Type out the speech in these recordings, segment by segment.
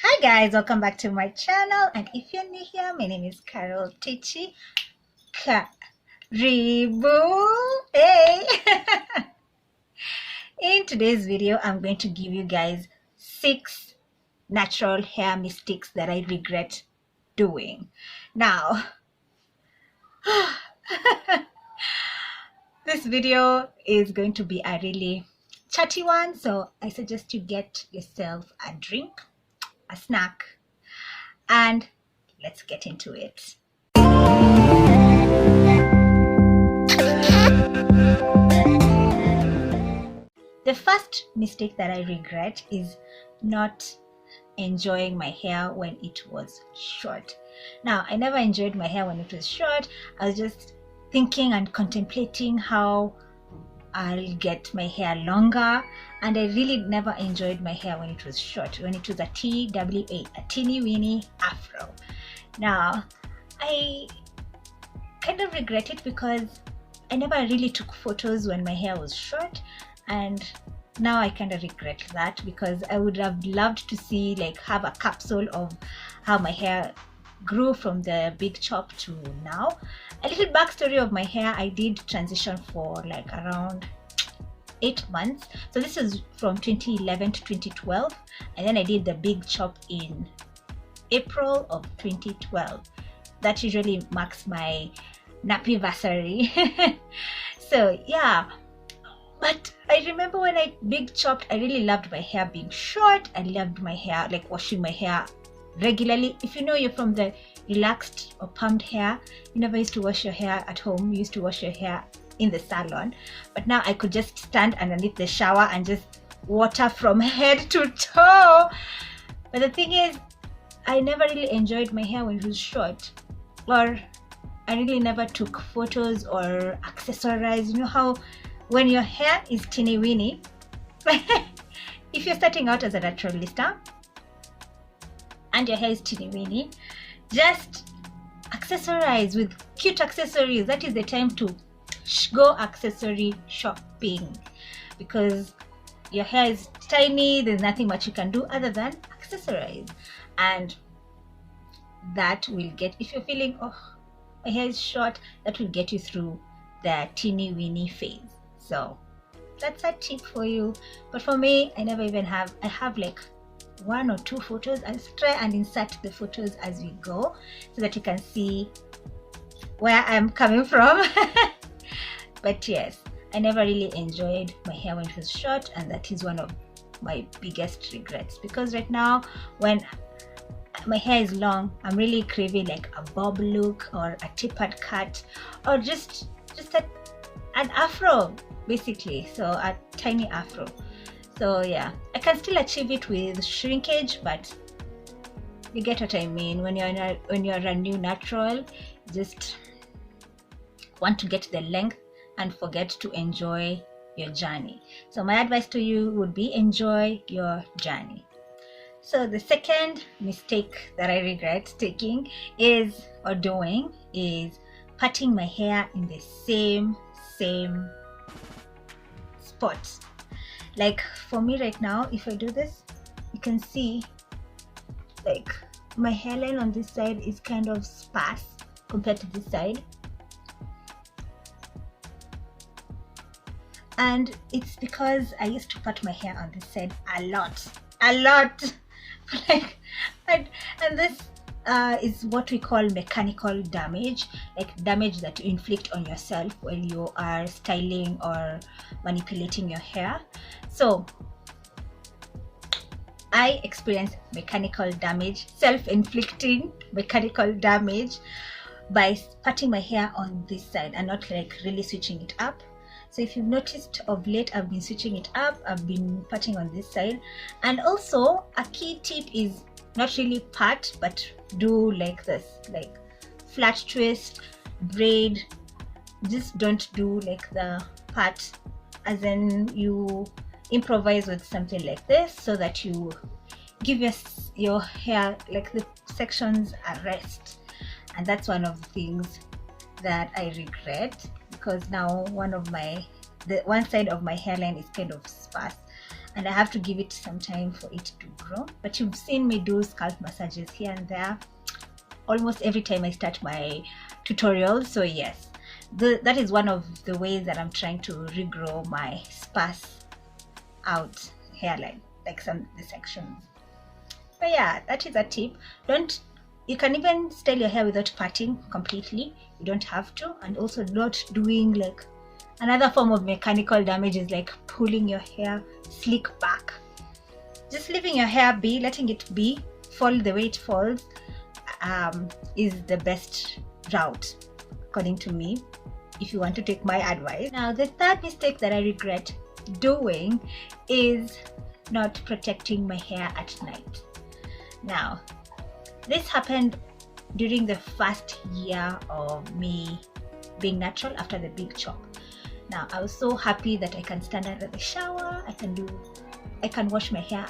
Hi guys, welcome back to my channel, and if you're new here, my name is Carol Tichie. Karibu. Hey. In today's video, I'm going to give you guys 6 natural hair mistakes that I regret doing. Now, this video is going to be a really chatty one, so I suggest you get yourself a drink, a snack, and let's get into it. The first mistake that I regret is not enjoying my hair when it was short. Now, I never enjoyed my hair when it was short. I was just thinking and contemplating how I'll get my hair longer, and I really never enjoyed my hair when it was short, when it was a TWA, a teeny weeny afro. Now, I kind of regret it because I never really took photos when my hair was short, and now I kind of regret that because I would have loved to see, like, have a capsule of how my hair grew from the big chop to now. A little backstory of my hair: I did transition for like around 8 months. So this is from 2011 to 2012, and then I did the big chop in April of 2012. That usually marks my nappy anniversary. So yeah, but I remember when I big chopped, I really loved my hair being short. I loved my hair, like washing my hair regularly. If you know you're from the relaxed or pumped hair, you never used to wash your hair at home. You used to wash your hair in the salon, but now I could just stand underneath the shower and just water from head to toe. But the thing is, I never really enjoyed my hair when it was short, or I really never took photos or accessorized. You know how when your hair is teeny weeny, if you're starting out as a naturalista and your hair is teeny weeny, just accessorize with cute accessories. That is the time to go accessory shopping, because your hair is tiny. There's nothing much you can do other than accessorize, and that will get, if you're feeling, oh, my hair is short, that will get you through the teeny weeny phase. So that's a tip for you. But for me, I never even have, I have like 1 or 2 photos. I'll try and insert the photos as we go so that you can see where I'm coming from. But yes, I never really enjoyed my hair when it was short, and that is one of my biggest regrets, because right now when my hair is long, I'm really craving like a bob look or a tapered cut, or just an afro basically, so a tiny afro. So yeah, I can still achieve it with shrinkage, but you get what I mean. When you're a new natural, just want to get the length and forget to enjoy your journey. So my advice to you would be, enjoy your journey. So the second mistake that I regret taking is, or doing, is parting my hair in the same spot. Like for me right now, if I do this, you can see like my hairline on this side is kind of sparse compared to this side, and it's because I used to part my hair on this side a lot like, and this is what we call mechanical damage, like damage that you inflict on yourself when you are styling or manipulating your hair. So I experienced mechanical damage, self-inflicting mechanical damage, by parting my hair on this side and not like really switching it up. So if you've noticed, of late I've been switching it up. I've been parting on this side. And also a key tip is not really part, but do like this, like flat twist, braid. Just don't do like the part, as in you improvise with something like this, so that you give your hair, like the sections, a rest. And that's one of the things that I regret, because now one side of my hairline is kind of sparse, and I have to give it some time for it to grow. But you've seen me do scalp massages here and there almost every time I start my tutorials. So yes, that is one of the ways that I'm trying to regrow my sparse out hairline, like the sections. But yeah, that is a tip. You can even style your hair without parting completely. You don't have to. And also not doing like another form of mechanical damage is like pulling your hair slick back. Just leaving your hair be, letting it be, fall the way it falls, is the best route, according to me, if you want to take my advice. Now, the third mistake that I regret doing is not protecting my hair at night. Now, this happened during the first year of me being natural after the big chop. Now, I was so happy that I can stand under the shower, I can wash my hair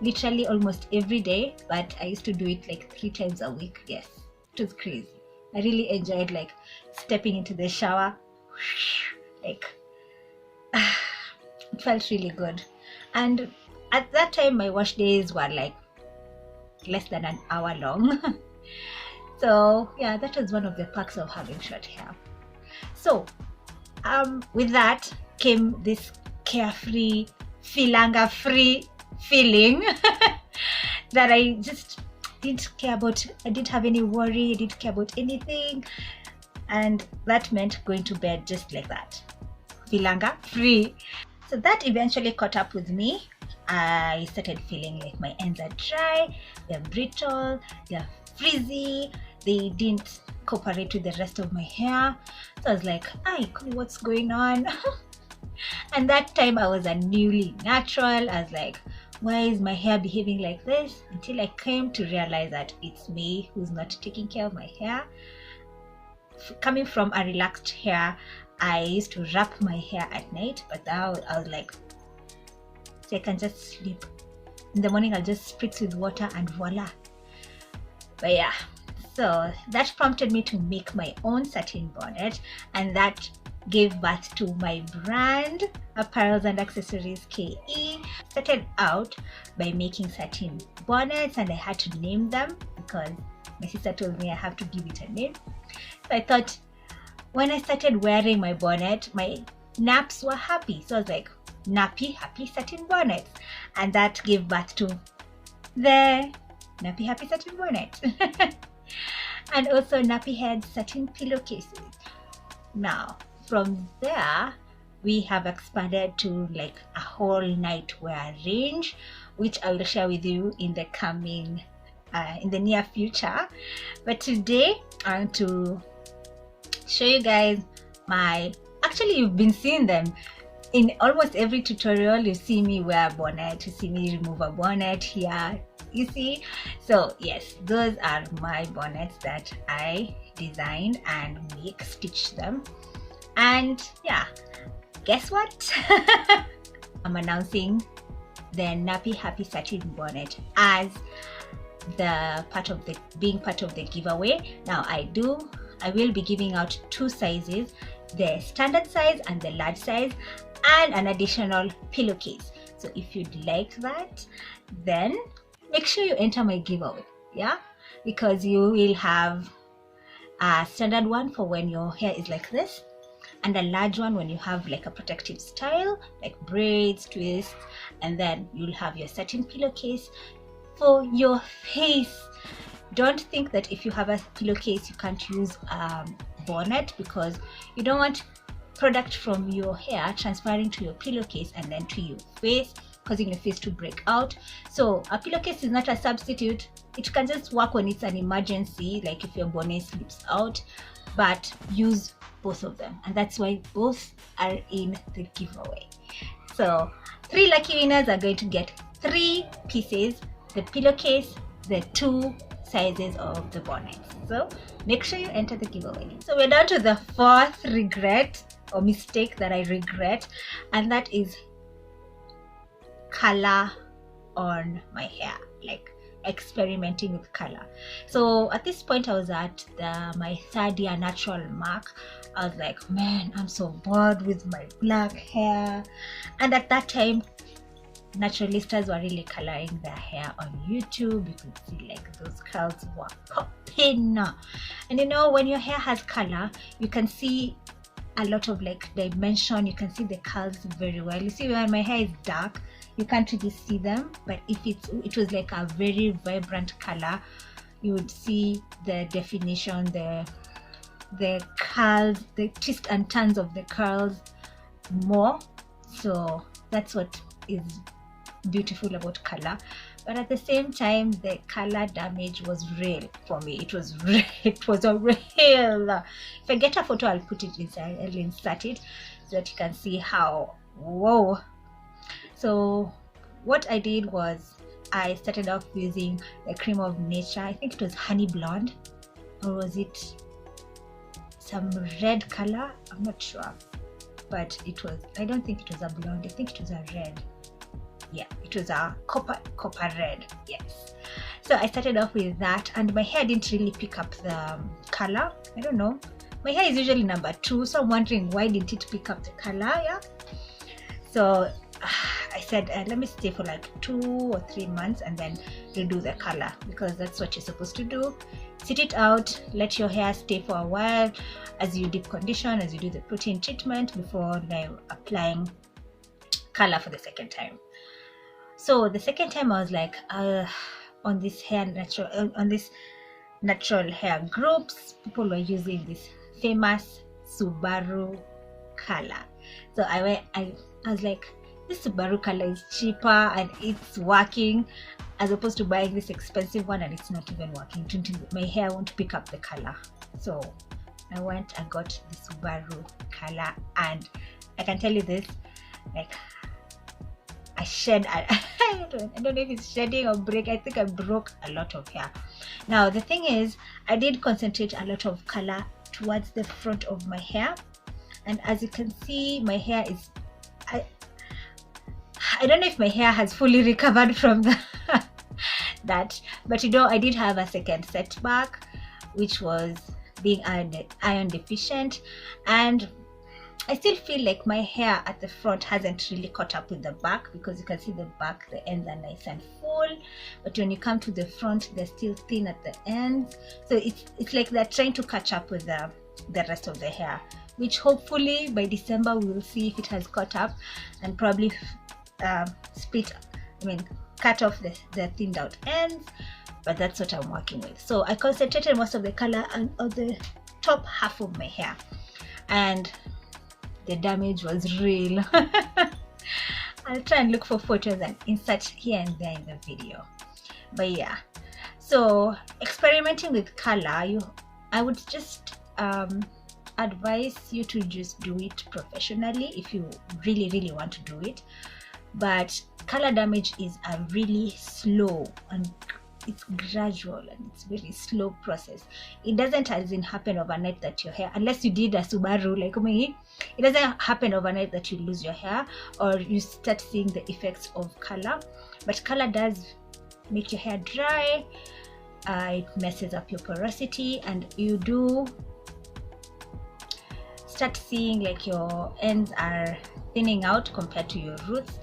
literally almost every day, but I used to do it like 3 times a week. Yes, it was crazy. I really enjoyed like stepping into the shower, like it felt really good. And at that time my wash days were like less than an hour long. So yeah, that was one of the perks of having short hair. So with that came this carefree, filanga free feeling that I just didn't care about. I didn't have any worry, I didn't care about anything, and that meant going to bed just like that, filanga free. So that eventually caught up with me. I started feeling like my ends are dry, they're brittle, they're frizzy, they didn't cooperate with the rest of my hair. So I was like, what's going on? And that time I was a newly natural. I was like, why is my hair behaving like this? Until I came to realize that it's me who's not taking care of my hair. Coming from a relaxed hair, I used to wrap my hair at night, but now I was like, so I can just sleep. In the morning I'll just spritz with water and voila. But yeah, so that prompted me to make my own satin bonnet, and that gave birth to my brand, Apparel&Accessories Ke. Started out by making satin bonnets, and I had to name them because my sister told me I have to give it a name. So I thought, when I started wearing my bonnet, my naps were happy. So I was like, nappy happy satin bonnets, and that gave birth to the nappy happy satin bonnet. And also nappy head satin pillowcases. Now, from there, we have expanded to like a whole nightwear range, which I will share with you in the coming, in the near future. But today, I want to show you guys actually you've been seeing them in almost every tutorial. You see me wear a bonnet, you see me remove a bonnet here, you see. So yes, those are my bonnets that I designed and stitched them. And yeah, guess what? I'm announcing the nappy happy satin bonnet as being part of the giveaway. Now I will be giving out 2 sizes, the standard size and the large size, and an additional pillowcase. So if you'd like that, then make sure you enter my giveaway, yeah, because you will have a standard one for when your hair is like this, and a large one when you have like a protective style like braids, twists, and then you'll have your satin pillowcase for your face. Don't think that if you have a pillowcase you can't use bonnet, because you don't want product from your hair transferring to your pillowcase and then to your face, causing your face to break out. So a pillowcase is not a substitute. It can just work when it's an emergency, like if your bonnet slips out, but use both of them, and that's why both are in the giveaway. So 3 lucky winners are going to get 3 pieces, the pillowcase, the 2 sizes of the bonnet. So make sure you enter the giveaway. So we're down to the 4th regret or mistake that I regret, and that is color on my hair, like experimenting with color. So at this point I was at my 3rd year natural mark. I was like, man, I'm so bored with my black hair. And at that time naturalistas were really coloring their hair on YouTube. You could see like those curls were popping. And you know, when your hair has color, you can see a lot of like dimension. You can see the curls very well. You see, when my hair is dark, you can't really see them, but if it was like a very vibrant color, you would see the definition, the curls, the twists and turns of the curls more. So that's what is beautiful about color. But at the same time, the color damage was real for me. It was real. It was a real. If I get a photo, I'll put it inside. I'll insert it so that you can see how. Whoa. So what I did was I started off using the cream of nature. I think it was honey blonde, or was it some red color? I'm not sure, but it was. I don't think it was a blonde. I think it was a red. Yeah, it was a copper red. Yes. So I started off with that, and my hair didn't really pick up the color. I don't know. My hair is usually number 2, so I'm wondering why didn't it pick up the color? Yeah. So I said, let me stay for like 2 or 3 months and then redo the color, because that's what you're supposed to do. Sit it out, let your hair stay for a while as you deep condition, as you do the protein treatment before now applying color for the second time. So the second time I was like, on this natural hair groups, people were using this famous Subaru color. So I was like, this Subaru color is cheaper and it's working, as opposed to buying this expensive one and it's not even working. My hair won't pick up the color. So I went and got the Subaru color, and I can tell you this, like, I shed, I don't know if it's shedding or break. I think I broke a lot of hair. Now the thing is, I did concentrate a lot of color towards the front of my hair, and as you can see, my hair is, I don't know if my hair has fully recovered from that, but you know, I did have a second setback, which was being iron deficient, and I still feel like my hair at the front hasn't really caught up with the back, because you can see the back, the ends are nice and full, but when you come to the front, they're still thin at the ends. So it's like they're trying to catch up with the rest of the hair, which hopefully by December we will see if it has caught up, and probably cut off the thinned out ends. But that's what I'm working with. So I concentrated most of the color on the top half of my hair, and the damage was real. I'll try and look for photos and insert here and there in the video. But yeah, so experimenting with color, I would just advise you to just do it professionally if you really want to do it. But color damage is a really slow, and it's gradual, and it's very slow process. It doesn't happen overnight that your hair, unless you did a Subaru like me, it doesn't happen overnight that you lose your hair or you start seeing the effects of color. But color does make your hair dry, it messes up your porosity, and you do start seeing like your ends are thinning out compared to your roots.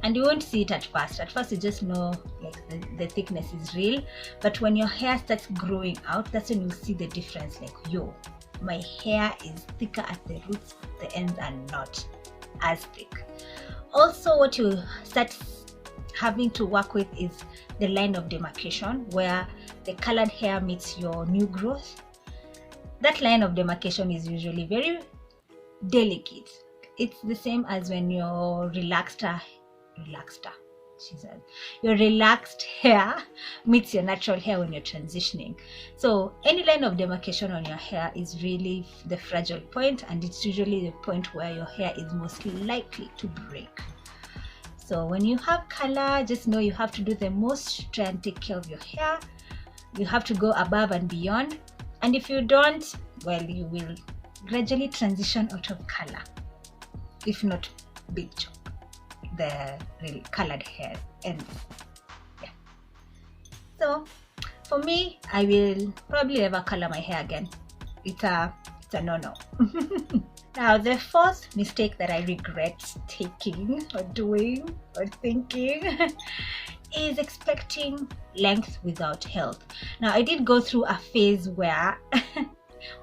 And you won't see it at first. At first you just know like the thickness is real, but when your hair starts growing out, that's when you'll see the difference. Like, yo, my hair is thicker at the roots, the ends are not as thick. Also, what you start having to work with is the line of demarcation, where the colored hair meets your new growth. That line of demarcation is usually very delicate. It's the same as when your relaxed hair meets your natural hair when you're transitioning. So any line of demarcation on your hair is really the fragile point, and it's usually the point where your hair is most likely to break. So when you have color, just know you have to do the most to try and take care of your hair. You have to go above and beyond, and if you don't, well, you will gradually transition out of color, if not big chop the really colored hair. And yeah, so for me, I will probably never color my hair again. It's a It's a no-no. Now, the fourth mistake that I regret taking or doing or thinking is expecting length without health. Now, I did go through a phase where,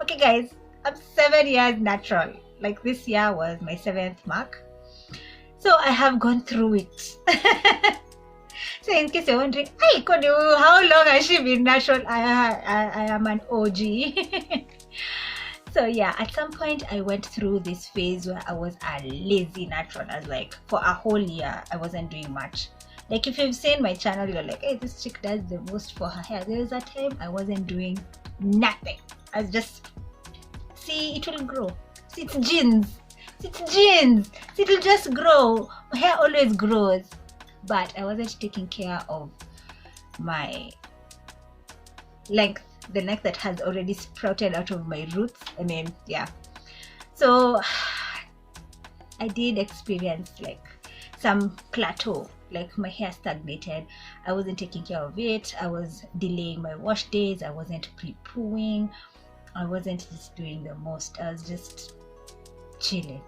okay guys, I'm 7 years natural. Like this year was my 7th mark. So I have gone through it. So in case you're wondering, hey, how long has she been natural? I am an OG. So yeah, at some point I went through this phase where I was a lazy natural. I was like, for a whole year, I wasn't doing much. Like if you've seen my channel, you're like, hey, this chick does the most for her hair. There was a time I wasn't doing nothing. I was just, see, it will grow. See, it's genes. It's genes. See, it'll just grow. My hair always grows. But I wasn't taking care of my length. The length that has already sprouted out of my roots. I mean, yeah. So I did experience like some plateau, like my hair stagnated. I wasn't taking care of it. I was delaying my wash days. I wasn't pre-pooing. I wasn't just doing the most. I was just chilling,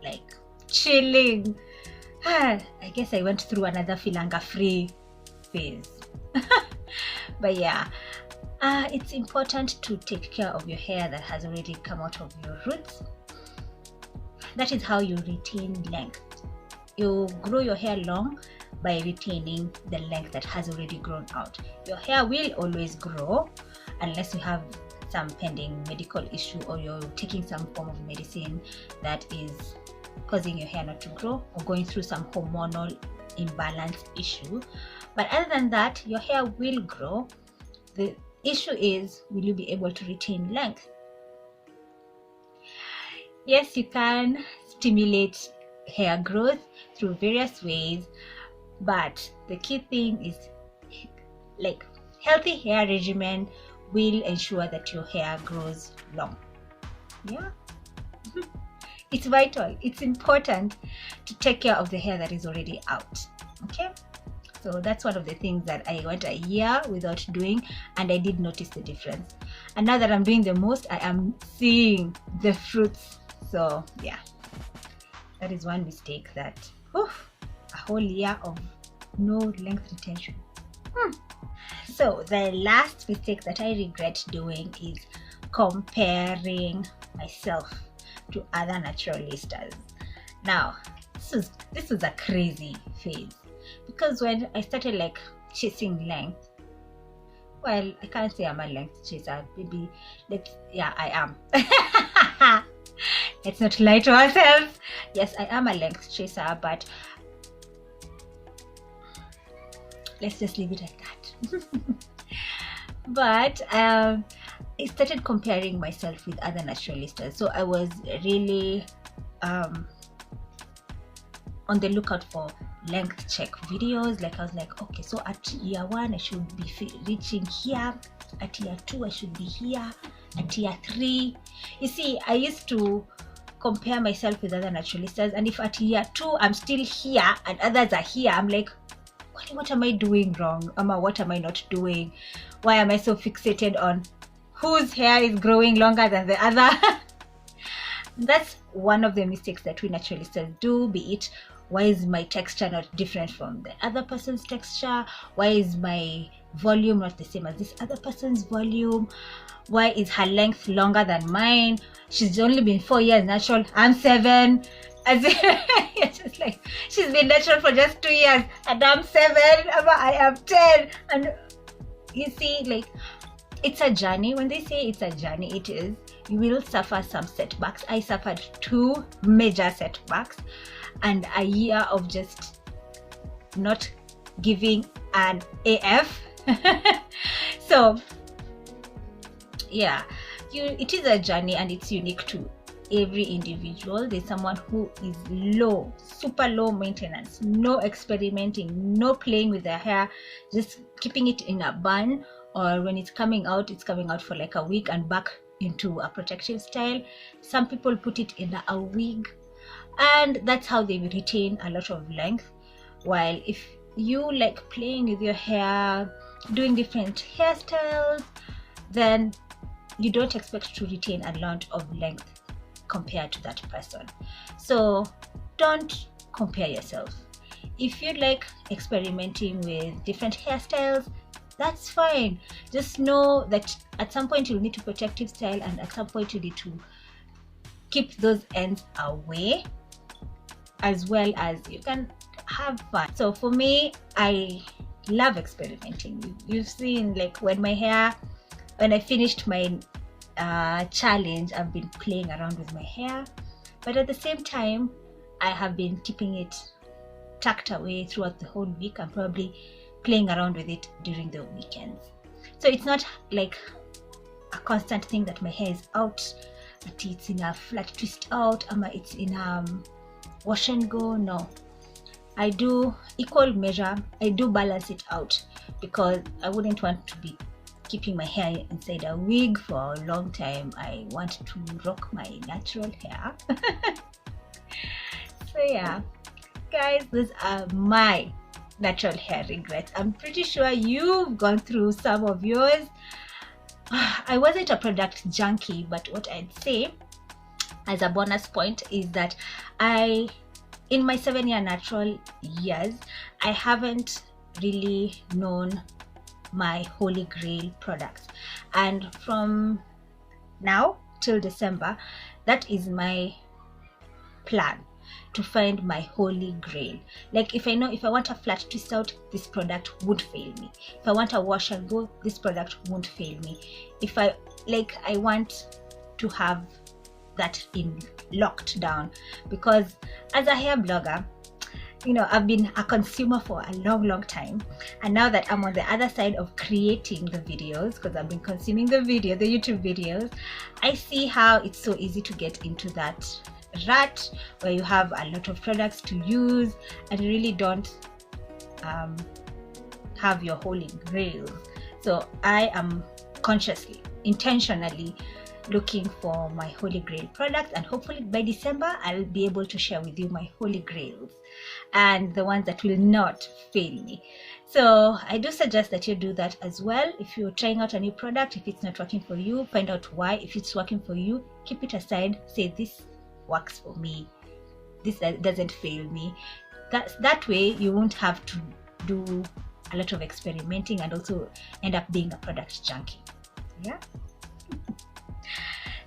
like chilling. I guess I went through another filanga free phase. But yeah, it's important to take care of your hair that has already come out of your roots. That is how you retain length. You grow your hair long by retaining the length that has already grown out. Your hair will always grow unless you have some pending medical issue or you're taking some form of medicine that is causing your hair not to grow, or going through some hormonal imbalance issue. But other than that, your hair will grow. The issue is, will you be able to retain length? Yes, you can stimulate hair growth through various ways, but the key thing is like healthy hair regimen will ensure that your hair grows long. Yeah. It's vital. It's important to take care of the hair that is already out. Okay, so that's one of the things that I went a year without doing, and I did notice the difference. And now that I'm doing the most, I am seeing the fruits. So yeah, that is one mistake that, a whole year of no length retention. So the last mistake that I regret doing is comparing myself to other naturalistas. Now, this was a crazy phase, because when I started like chasing length, well, I can't say I'm a length chaser, maybe, yeah, I am. Let's not lie to ourselves. Yes, I am a length chaser, but let's just leave it at that. But I started comparing myself with other naturalistas. So I was really on the lookout for length check videos. Like I was like, okay, so at year 1 I should be reaching here, at year 2 I should be here, at year 3. You see, I used to compare myself with other naturalistas, and if at year 2 I'm still here and others are here, I'm like, what am I doing wrong? What am I not doing? Why am I so fixated on whose hair is growing longer than the other? That's one of the mistakes that we naturalistas do, be it, why is my texture not different from the other person's texture? Why is my volume not the same as this other person's volume? Why is her length longer than mine? She's only been 4 years natural, I'm 7. As it's just like, she's been natural for just 2 years and I'm 7, I am 10. And you see, like, it's a journey. When they say it's a journey, it is. You will suffer some setbacks. I suffered 2 major setbacks and a year of just not giving an AF. So yeah, it is a journey and it's unique to every individual. There's someone who is low, super low maintenance, no experimenting, no playing with their hair, just keeping it in a bun, or when it's coming out for like a week and back into a protective style. Some people put it in a wig, and that's how they retain a lot of length. While if you like playing with your hair, doing different hairstyles, then you don't expect to retain a lot of length compared to that person. So don't compare yourself. If you like experimenting with different hairstyles, that's fine. Just know that at some point you'll need to protect your style, and at some point you need to keep those ends away, as well as you can have fun. So for me, I love experimenting. You've seen, like, when I finished my challenge, I've been playing around with my hair, but at the same time I have been keeping it tucked away throughout the whole week. I'm probably playing around with it during the weekends. So it's not like a constant thing that my hair is out, but it's in a flat twist out, or it's in wash and go. No, I do equal measure. I do balance it out, because I wouldn't want to be keeping my hair inside a wig for a long time. I want to rock my natural hair. So yeah, guys, these are my natural hair regrets. I'm pretty sure you've gone through some of yours. I wasn't a product junkie, but what I'd say as a bonus point is that in my 7-year natural years, I haven't really known my Holy Grail products, and from now till December, that is my plan, to find my Holy Grail. Like, if I want a flat twist out, this product won't fail me. If I want a wash and go, this product won't fail me. If I want to have that locked down, because as a hair blogger, you know, I've been a consumer for a long time, and now that I'm on the other side of creating the videos, because I've been consuming the YouTube videos, I see how it's so easy to get into that rut where you have a lot of products to use and you really don't have your Holy Grail. So I am consciously, intentionally looking for my Holy Grail products, and hopefully by December I'll be able to share with you my Holy Grails and the ones that will not fail me. So I do suggest that you do that as well. If you're trying out a new product, if it's not working for you, find out why. If it's working for you, keep it aside, say this works for me, this doesn't fail me. That way you won't have to do a lot of experimenting and also end up being a product junkie. Yeah.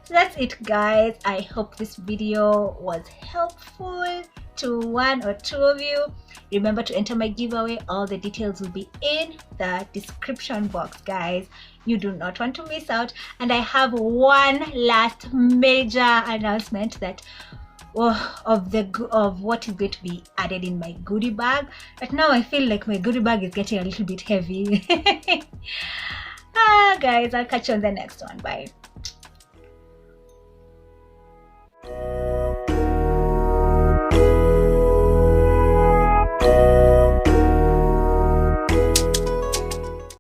So that's it, guys. I hope this video was helpful to one or two of you. Remember to enter my giveaway. All the details will be in the description box, guys. You do not want to miss out. And I have one last major announcement that of what is going to be added in my goodie bag. But now I feel like my goodie bag is getting a little bit heavy. Guys, I'll catch you on the next one. Bye.